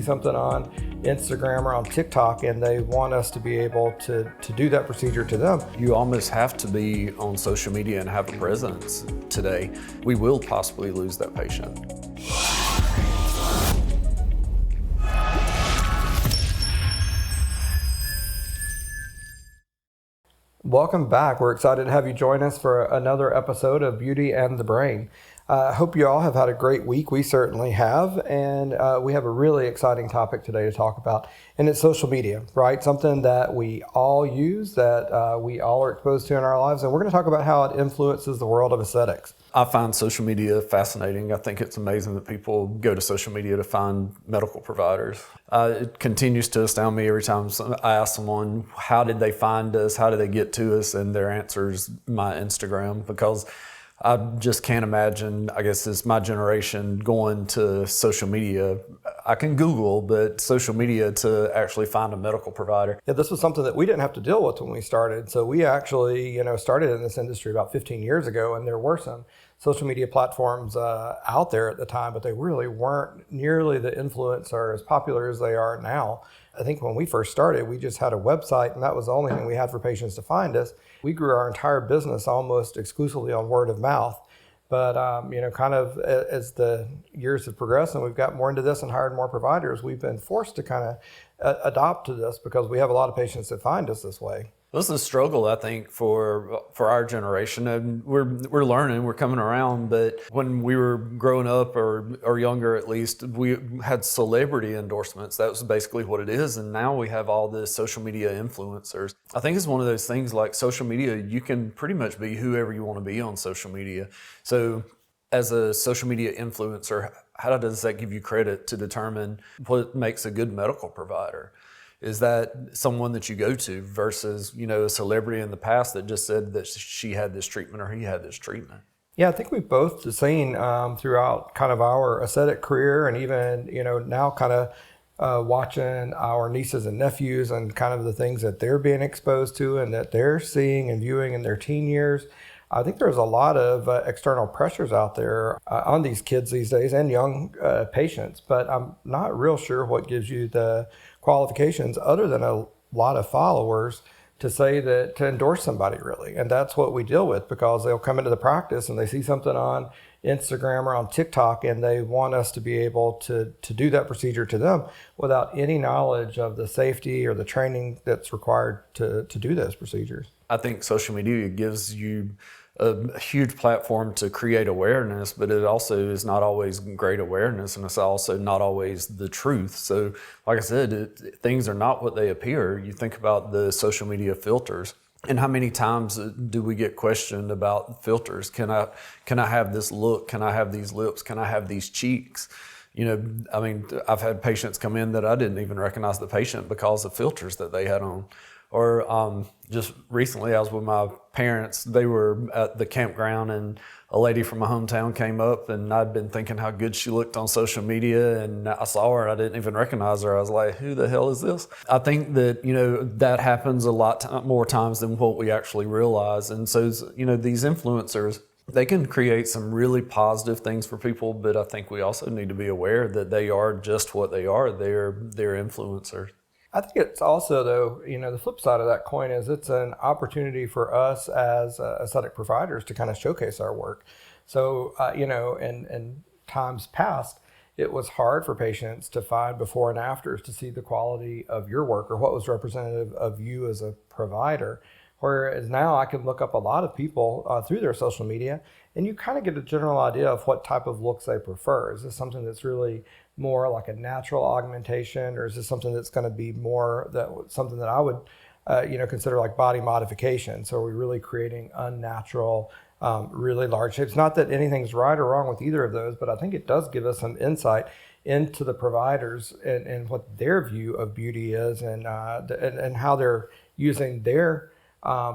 something on Instagram or on TikTok and they want us to be able to do that procedure to them. You almost have to be on social media and have a presence today. We will possibly lose that patient. Welcome back. We're excited to have you join us for another episode of Beauty and the Brain. I hope you all have had a great week. We certainly have. And we have a really exciting topic today to talk about. And it's social media, right? Something that we all use, that we all are exposed to in our lives. And we're going to talk about how it influences the world of aesthetics. I find social media fascinating. I think it's amazing that people go to social media to find medical providers. It continues to astound me every time I ask someone, how did they find us? How did they get to us? And their answer is my Instagram, because I just can't imagine, I guess it's my generation, going to social media. I can Google, but social media to actually find a medical provider. Yeah, this was something that we didn't have to deal with when we started. So we actually, started in this industry about 15 years ago, and there were some social media platforms out there at the time, but they really weren't nearly the influence or as popular as they are now. I think when we first started, we just had a website, and that was the only thing we had for patients to find us. We grew our entire business almost exclusively on word of mouth. But, kind of as the years have progressed and we've got more into this and hired more providers, we've been forced to kind of adopt to this because we have a lot of patients that find us this way. This is a struggle, I think, for our generation, and we're learning, we're coming around. But when we were growing up, or younger at least, we had celebrity endorsements. That was basically what it is. And now we have all this social media influencers. I think it's one of those things, like social media, you can pretty much be whoever you want to be on social media. So as a social media influencer, how does that give you credit to determine what makes a good medical provider? Is that someone that you go to versus, a celebrity in the past that just said that she had this treatment or he had this treatment? Yeah, I think we've both seen throughout kind of our aesthetic career, and even, now kind of watching our nieces and nephews and kind of the things that they're being exposed to and that they're seeing and viewing in their teen years. I think there's a lot of external pressures out there on these kids these days and young patients, but I'm not real sure what gives you the qualifications other than a lot of followers to say that, to endorse somebody really. And that's what we deal with, because they'll come into the practice and they see something on Instagram or on TikTok and they want us to be able to do that procedure to them without any knowledge of the safety or the training that's required to do those procedures. I think social media gives you a huge platform to create awareness, but it also is not always great awareness, and it's also not always the truth. So like I said, things are not what they appear. You think about the social media filters, and how many times do we get questioned about filters? Can I have this look? Can I have these lips? Can I have these cheeks? I've had patients come in that I didn't even recognize the patient because of filters that they had on. Or just recently, I was with my parents. They were at the campground, and a lady from my hometown came up, and I'd been thinking how good she looked on social media, and I saw her, I didn't even recognize her. I was like, who the hell is this? I think that, that happens a lot more times than what we actually realize. And so, these influencers, they can create some really positive things for people, but I think we also need to be aware that they are just what they are. They're influencers. I think it's also, though, the flip side of that coin is it's an opportunity for us as aesthetic providers to kind of showcase our work. So, in times past, it was hard for patients to find before and afters to see the quality of your work or what was representative of you as a provider. Whereas now I can look up a lot of people through their social media, and you kind of get a general idea of what type of looks they prefer. Is this something that's really more like a natural augmentation, or is this something that's going to be more something that I would consider like body modification? So are we really creating unnatural, really large shapes? Not that anything's right or wrong with either of those, but I think it does give us some insight into the providers and what their view of beauty is, and how they're using their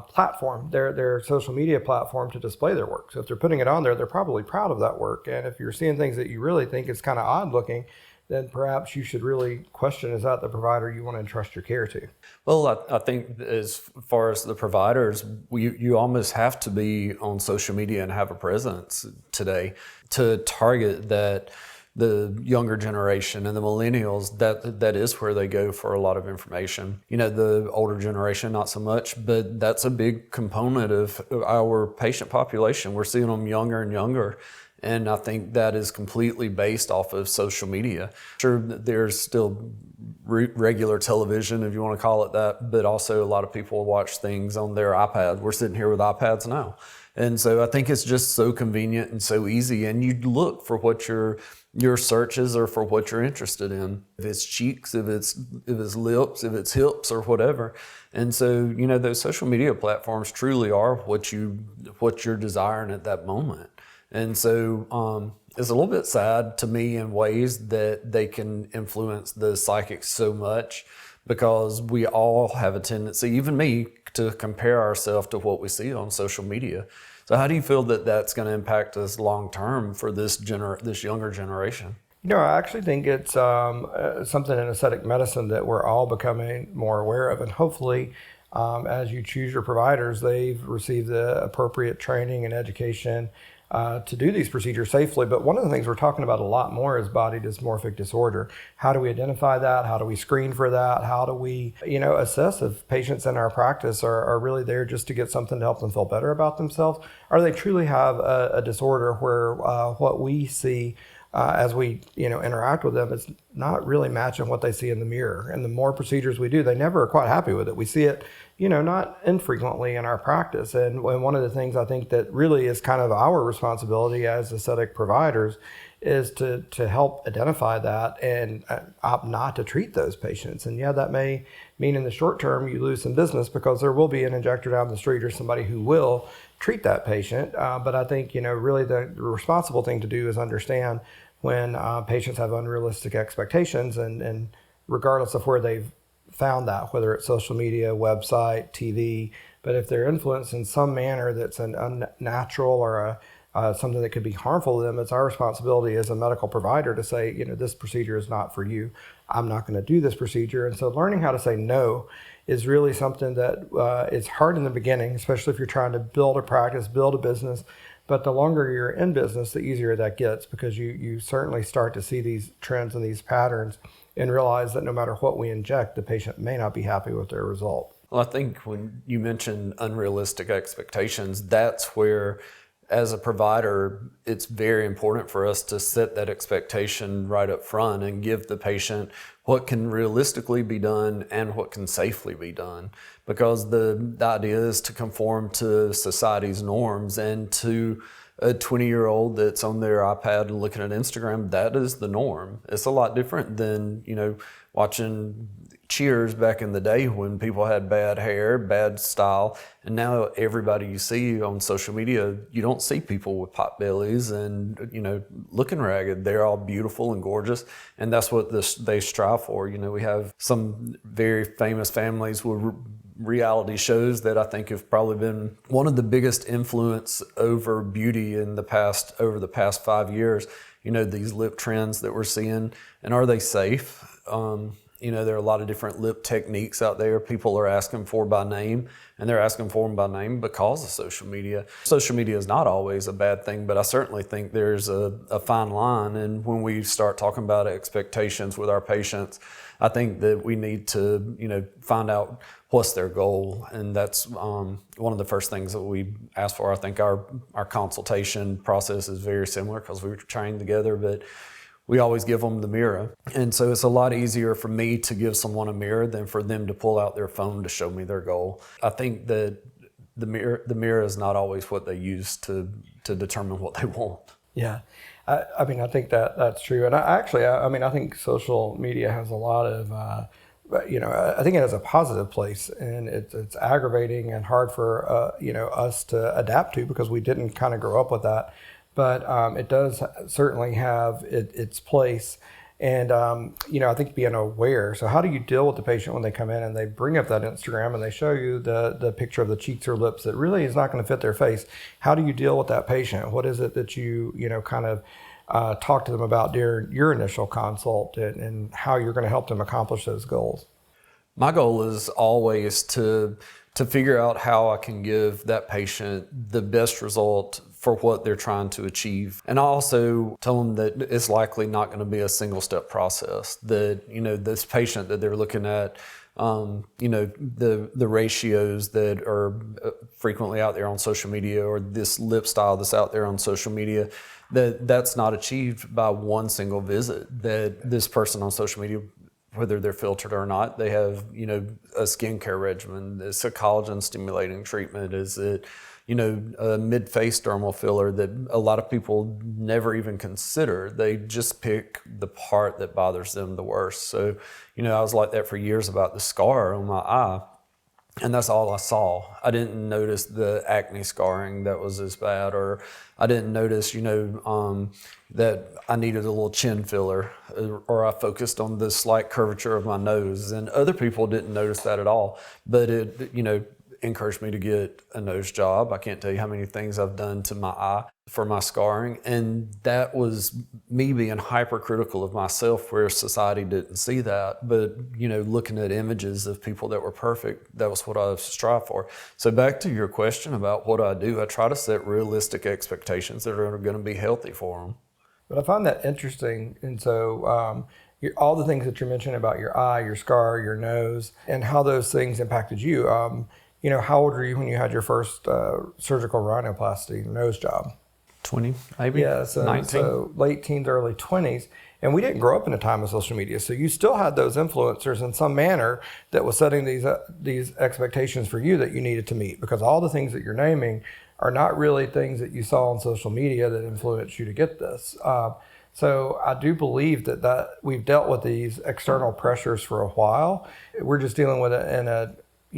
platform, their social media platform, to display their work. So if they're putting it on there, they're probably proud of that work. And if you're seeing things that you really think is kind of odd looking, then perhaps you should really question, is that the provider you want to entrust your care to? Well, I think as far as the providers, you almost have to be on social media and have a presence today to target that the younger generation and the millennials, that is where they go for a lot of information. The older generation, not so much, but that's a big component of our patient population. We're seeing them younger and younger. And I think that is completely based off of social media. Sure, there's still regular television, if you want to call it that, but also a lot of people watch things on their iPad. We're sitting here with iPads now. And so I think it's just so convenient and so easy. And you look for what your searches are for what you're interested in. If it's cheeks, if it's lips, if it's hips or whatever. And so, those social media platforms truly are what you're desiring at that moment. And so it's a little bit sad to me in ways that they can influence the psychic so much, because we all have a tendency, even me, to compare ourselves to what we see on social media. So how do you feel that that's going to impact us long term for this younger generation? I actually think it's something in aesthetic medicine that we're all becoming more aware of. And hopefully, as you choose your providers, they've received the appropriate training and education to do these procedures safely. But one of the things we're talking about a lot more is body dysmorphic disorder. How do we identify that? How do we screen for that? How do we, assess if patients in our practice are really there just to get something to help them feel better about themselves? Or they truly have a disorder where what we see as we interact with them is not really matching what they see in the mirror. And the more procedures we do, they never are quite happy with it. We see it not infrequently in our practice. And one of the things I think that really is kind of our responsibility as aesthetic providers is to help identify that and opt not to treat those patients. And that may mean in the short term you lose some business because there will be an injector down the street or somebody who will treat that patient. But I think, really the responsible thing to do is understand when patients have unrealistic expectations, and regardless of where they've found that, whether it's social media, website, TV, but if they're influenced in some manner that's an unnatural or something that could be harmful to them, it's our responsibility as a medical provider to say, this procedure is not for you. I'm not going to do this procedure. And so learning how to say no is really something that is hard in the beginning, especially if you're trying to build a practice, build a business. But the longer you're in business, the easier that gets, because you certainly start to see these trends and these patterns and realize that no matter what we inject, the patient may not be happy with their result. Well, I think when you mention unrealistic expectations, that's where, as a provider, it's very important for us to set that expectation right up front and give the patient what can realistically be done and what can safely be done. Because the idea is to conform to society's norms, and to a 20-year-old that's on their iPad and looking at Instagram, that is the norm. It's a lot different than, watching Cheers back in the day when people had bad hair, bad style, and now everybody you see on social media, you don't see people with pot bellies and looking ragged. They're all beautiful and gorgeous, and that's what they strive for. We have some very famous families with reality shows that I think have probably been one of the biggest influence over beauty over the past 5 years. These lip trends that we're seeing, and are they safe? There are a lot of different lip techniques out there people are asking for by name, and they're asking for them by name because of social media. Social media is not always a bad thing, but I certainly think there's a fine line. And when we start talking about expectations with our patients, I think that we need to, find out what's their goal. And that's one of the first things that we ask for. I think our consultation process is very similar because we were trained together, but we always give them the mirror. And so it's a lot easier for me to give someone a mirror than for them to pull out their phone to show me their goal. I think that the mirror is not always what they use to determine what they want. Yeah. I think that's true. And I think social media has a lot of, I think it has a positive place, and it's aggravating and hard for, us to adapt to because we didn't kind of grow up with that. But it does certainly have its place. And, I think being aware. So how do you deal with the patient when they come in and they bring up that Instagram and they show you the picture of the cheeks or lips that really is not going to fit their face? How do you deal with that patient? What is it that you kind of talk to them about during your initial consult, and how you're going to help them accomplish those goals? My goal is always to figure out how I can give that patient the best result for what they're trying to achieve. And I also tell them that it's likely not going to be a single step process, that, this patient that they're looking at, the ratios that are frequently out there on social media, or this lip style that's out there on social media, that's not achieved by one single visit. That this person on social media, whether they're filtered or not, they have, a skincare regimen. It's a collagen stimulating treatment. Is it, a mid-face dermal filler that a lot of people never even consider. They just pick the part that bothers them the worst. So, I was like that for years about the scar on my eye, and that's all I saw. I didn't notice the acne scarring that was as bad, or I didn't notice, that I needed a little chin filler, or I focused on the slight curvature of my nose, and other people didn't notice that at all. But it, encouraged me to get a nose job. I can't tell you how many things I've done to my eye for my scarring, and that was me being hypercritical of myself, where society didn't see that. But looking at images of people that were perfect, that was what I strive for. So back to your question about what I do, I try to set realistic expectations that are going to be healthy for them. But I find that interesting. And so all the things that you're mentioning about your eye, your scar, your nose, and how those things impacted you. How old were you when you had your first surgical rhinoplasty nose job? 20, maybe. Yeah, 19. So late teens, early 20s. And we didn't grow up in a time of social media. So you still had those influencers in some manner that was setting these expectations for you that you needed to meet, because all the things that you're naming are not really things that you saw on social media that influenced you to get this. So I do believe that we've dealt with these external pressures for a while. We're just dealing with it in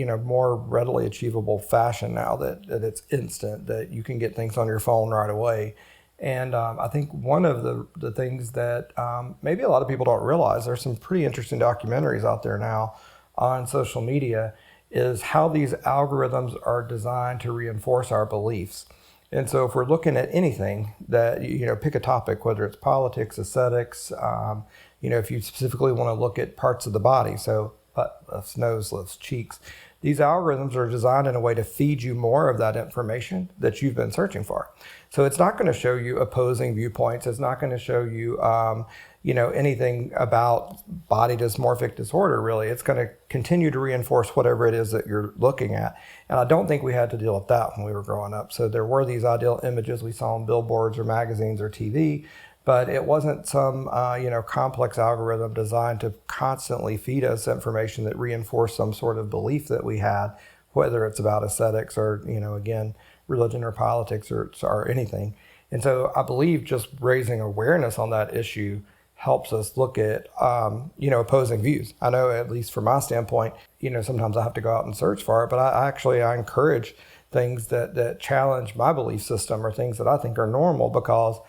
a more readily achievable fashion now, that it's instant, that you can get things on your phone right away. And I think one of the things that maybe a lot of people don't realize, there's some pretty interesting documentaries out there now on social media, is how these algorithms are designed to reinforce our beliefs. And so if we're looking at anything that, pick a topic, whether it's politics, aesthetics, if you specifically want to look at parts of the body, so butt lifts, nose lifts, cheeks, these algorithms are designed in a way to feed you more of that information that you've been searching for. So it's not going to show you opposing viewpoints. It's not going to show you, anything about body dysmorphic disorder, really. It's going to continue to reinforce whatever it is that you're looking at. And I don't think we had to deal with that when we were growing up. So there were these ideal images we saw on billboards or magazines or TV, but it wasn't some, complex algorithm designed to constantly feed us information that reinforced some sort of belief that we had, whether it's about aesthetics or, again, religion or politics or anything. And so I believe just raising awareness on that issue helps us look at, opposing views. I know, at least from my standpoint, sometimes I have to go out and search for it, but I encourage things that challenge my belief system, or things that I think are normal, because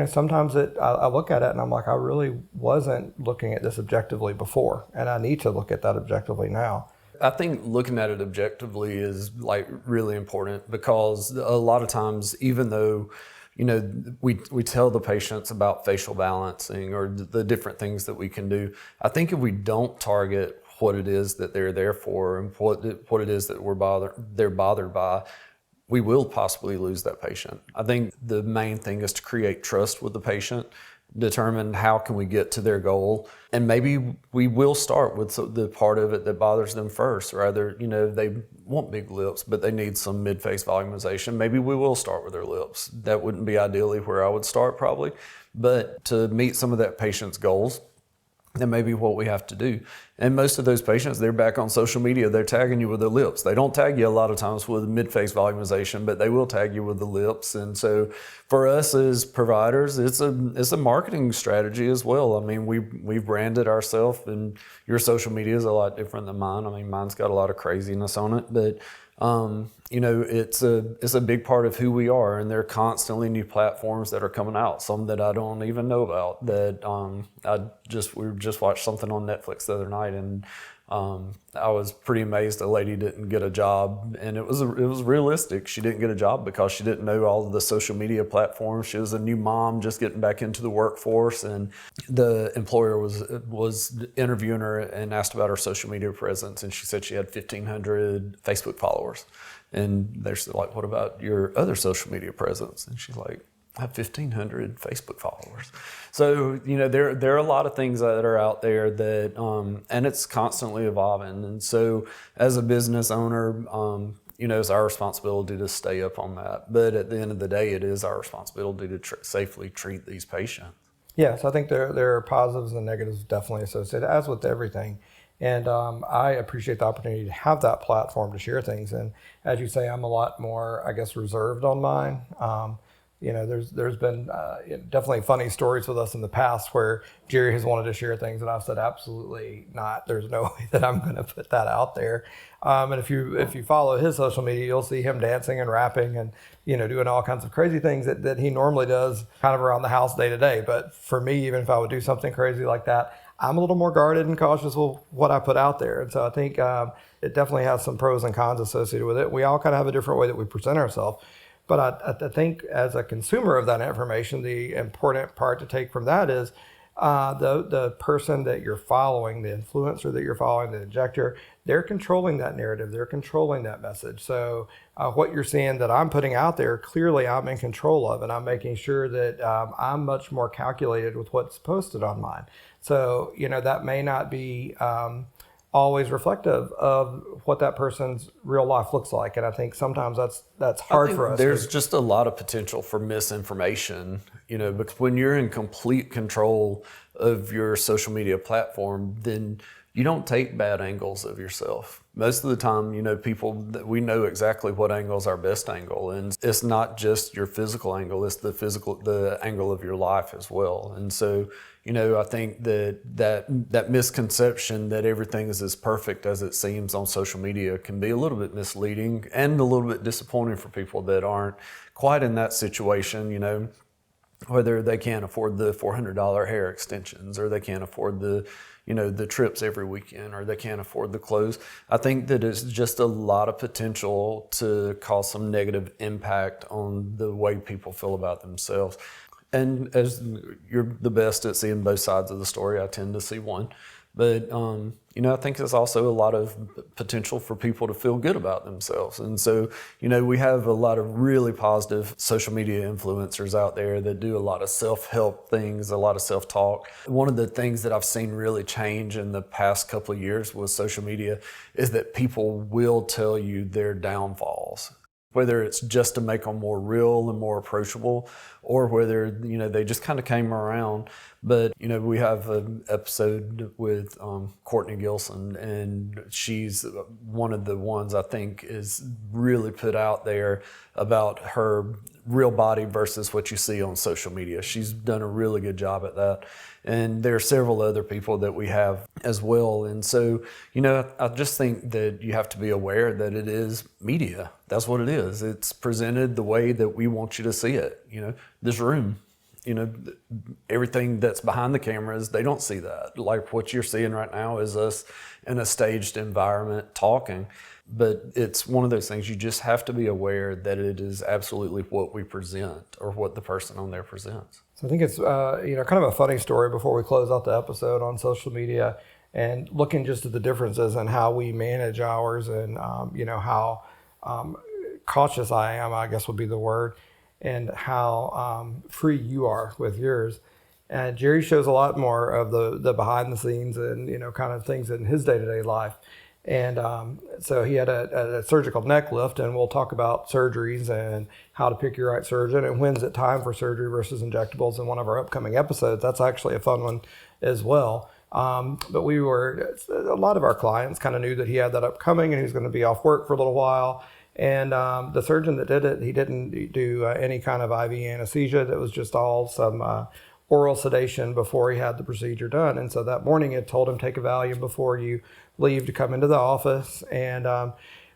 sometimes I look at it and I'm like, I really wasn't looking at this objectively before, and I need to look at that objectively now. I think looking at it objectively is really important, because a lot of times, even though we tell the patients about facial balancing or the different things that we can do, I think if we don't target what it is that they're there for and what it is that they're bothered by, we will possibly lose that patient. I think the main thing is to create trust with the patient, determine how can we get to their goal, and maybe we will start with the part of it that bothers them first. Rather, they want big lips, but they need some mid-face volumization. Maybe we will start with their lips. That wouldn't be ideally where I would start, probably, but to meet some of that patient's goals, that may be what we have to do. And most of those patients, they're back on social media, they're tagging you with their lips. They don't tag you a lot of times with mid-face volumization, but they will tag you with the lips. And so for us as providers, it's a marketing strategy as well. I mean, we've branded ourselves, and your social media is a lot different than mine. I mean, mine's got a lot of craziness on it, but it's a big part of who we are, and there are constantly new platforms that are coming out, some that I don't even know about, that we just watched something on Netflix the other night, and I was pretty amazed a lady didn't get a job, and it was realistic. She didn't get a job because she didn't know all of the social media platforms. She was a new mom just getting back into the workforce, and the employer was interviewing her and asked about her social media presence, and she said she had 1,500 Facebook followers. And they're like, "What about your other social media presence?" And she's like, "I have 1,500 Facebook followers." So, there are a lot of things that are out there that, and it's constantly evolving. And so as a business owner, it's our responsibility to stay up on that. But at the end of the day, it is our responsibility to safely treat these patients. Yes, I think there are positives and negatives definitely associated, as with everything. And I appreciate the opportunity to have that platform to share things. And as you say, I'm a lot more, I guess, reserved on mine. There's been definitely funny stories with us in the past where Jerry has wanted to share things, and I've said absolutely not. There's no way that I'm going to put that out there. And if you follow his social media, you'll see him dancing and rapping and doing all kinds of crazy things that he normally does kind of around the house day to day. But for me, even if I would do something crazy like that, I'm a little more guarded and cautious with what I put out there. And so I think it definitely has some pros and cons associated with it. We all kind of have a different way that we present ourselves. But I think as a consumer of that information, the important part to take from that is the person that you're following, the influencer that you're following, the injector, they're controlling that narrative. They're controlling that message. So what you're seeing that I'm putting out there, clearly I'm in control of, and I'm making sure that I'm much more calculated with what's posted on mine. So, that may not be always reflective of what that person's real life looks like. And I think sometimes that's hard for us. There's just a lot of potential for misinformation, because when you're in complete control of your social media platform, then you don't take bad angles of yourself. Most of the time, we know exactly what angle is our best angle. And it's not just your physical angle, it's the angle of your life as well. And so, I think that misconception that everything is as perfect as it seems on social media can be a little bit misleading and a little bit disappointing for people that aren't quite in that situation, whether they can't afford the $400 hair extensions, or they can't afford the trips every weekend, or they can't afford the clothes. I think that it's just a lot of potential to cause some negative impact on the way people feel about themselves. And as you're the best at seeing both sides of the story, I tend to see one. But, I think there's also a lot of potential for people to feel good about themselves. And so, we have a lot of really positive social media influencers out there that do a lot of self-help things, a lot of self-talk. One of the things that I've seen really change in the past couple of years with social media is that people will tell you their downfalls, whether it's just to make them more real and more approachable, or whether, they just kind of came around. But, we have an episode with Courtney Gilson, and she's one of the ones I think is really put out there about her real body versus what you see on social media. She's done a really good job at that. And there are several other people that we have as well. And so, I just think that you have to be aware that it is media. That's what it is. It's presented the way that we want you to see it. This room, everything that's behind the cameras, they don't see that. Like what you're seeing right now is us in a staged environment talking. But it's one of those things you just have to be aware that it is absolutely what we present, or what the person on there presents. So I think it's kind of a funny story before we close out the episode on social media, and looking just at the differences in how we manage ours, and how cautious I am, I guess would be the word, and how free you are with yours. And Jerry shows a lot more of the behind the scenes and kind of things in his day-to-day life. And so he had a surgical neck lift, and we'll talk about surgeries and how to pick your right surgeon and when's it time for surgery versus injectables in one of our upcoming episodes. That's actually a fun one as well. But a lot of our clients kind of knew that he had that upcoming and he was going to be off work for a little while. And the surgeon that did it, he didn't do any kind of IV anesthesia. That was just all some oral sedation before he had the procedure done. And so that morning it told him, take a Valium before you leave to come into the office. And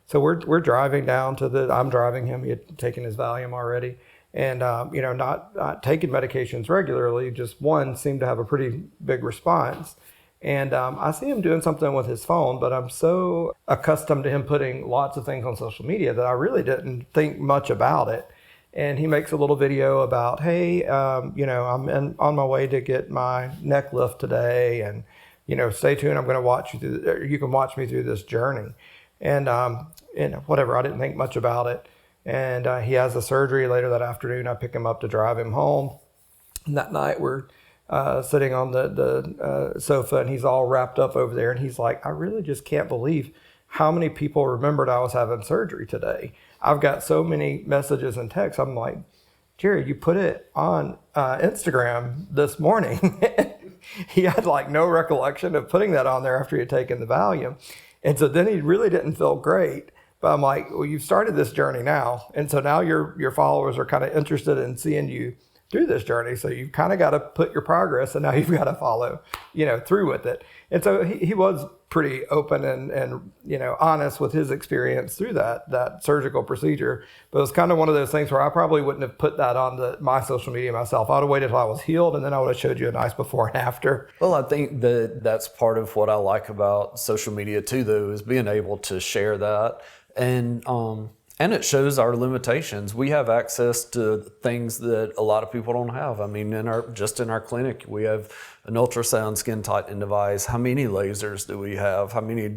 so we're driving down I'm driving him. He had taken his Valium already. And, not taking medications regularly, just one seemed to have a pretty big response. And I see him doing something with his phone, but I'm so accustomed to him putting lots of things on social media that I really didn't think much about it. And he makes a little video about, hey, on my way to get my neck lift today, and stay tuned. I'm going to watch you through. You can watch me through this journey, and whatever. I didn't think much about it. And he has a surgery later that afternoon. I pick him up to drive him home. And that night we're sitting on the sofa, and he's all wrapped up over there. And he's like, I really just can't believe how many people remembered I was having surgery today. I've got so many messages and texts. I'm like, Jerry, you put it on Instagram this morning. He had like no recollection of putting that on there after he had taken the Valium. And so then he really didn't feel great. But I'm like, well, you've started this journey now. And so now your followers are kind of interested in seeing you through this journey. So you've kind of got to put your progress, and now you've got to follow, through with it. And so he was pretty open and honest with his experience through that surgical procedure. But it was kind of one of those things where I probably wouldn't have put that on my social media myself. I would have waited till I was healed, and then I would have showed you a nice before and after. Well, I think that's part of what I like about social media too, though, is being able to share that. And it shows our limitations. We have access to things that a lot of people don't have. I mean, in our clinic, we have an ultrasound skin tightening device. How many lasers do we have? How many,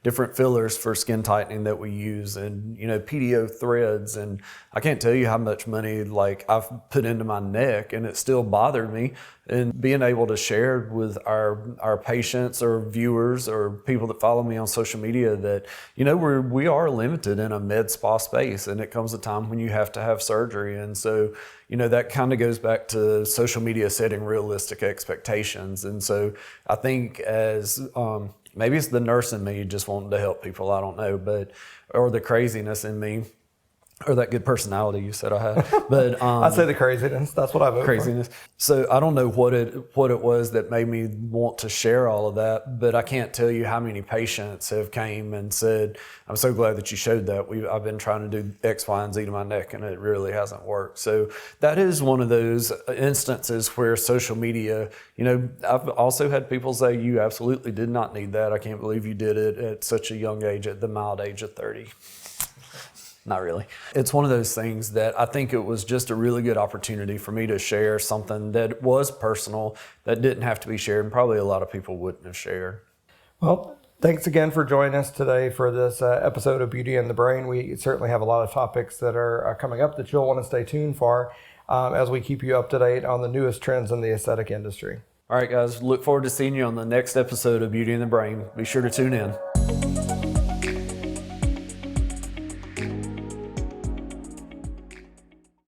different fillers for skin tightening that we use, and, PDO threads. And I can't tell you how much money I've put into my neck, and it still bothered me. And being able to share with our patients or viewers or people that follow me on social media that, we are limited in a med spa space, and it comes a time when you have to have surgery. And so, that kind of goes back to social media setting realistic expectations. And so I think maybe it's the nurse in me just wanting to help people, I don't know, or the craziness in me, or that good personality you said I had. But I'd say the craziness. That's what I vote craziness. So I don't know what it was that made me want to share all of that, but I can't tell you how many patients have came and said, I'm so glad that you showed that. I've been trying to do X, Y, and Z to my neck, and it really hasn't worked. So that is one of those instances where social media, I've also had people say, you absolutely did not need that. I can't believe you did it at such a young age, at the mild age of 30. Not really. It's one of those things that I think it was just a really good opportunity for me to share something that was personal, that didn't have to be shared, and probably a lot of people wouldn't have shared. Well, thanks again for joining us today for this episode of Beauty and the Brain. We certainly have a lot of topics that are coming up that you'll want to stay tuned for as we keep you up to date on the newest trends in the aesthetic industry. All right, guys, look forward to seeing you on the next episode of Beauty and the Brain. Be sure to tune in.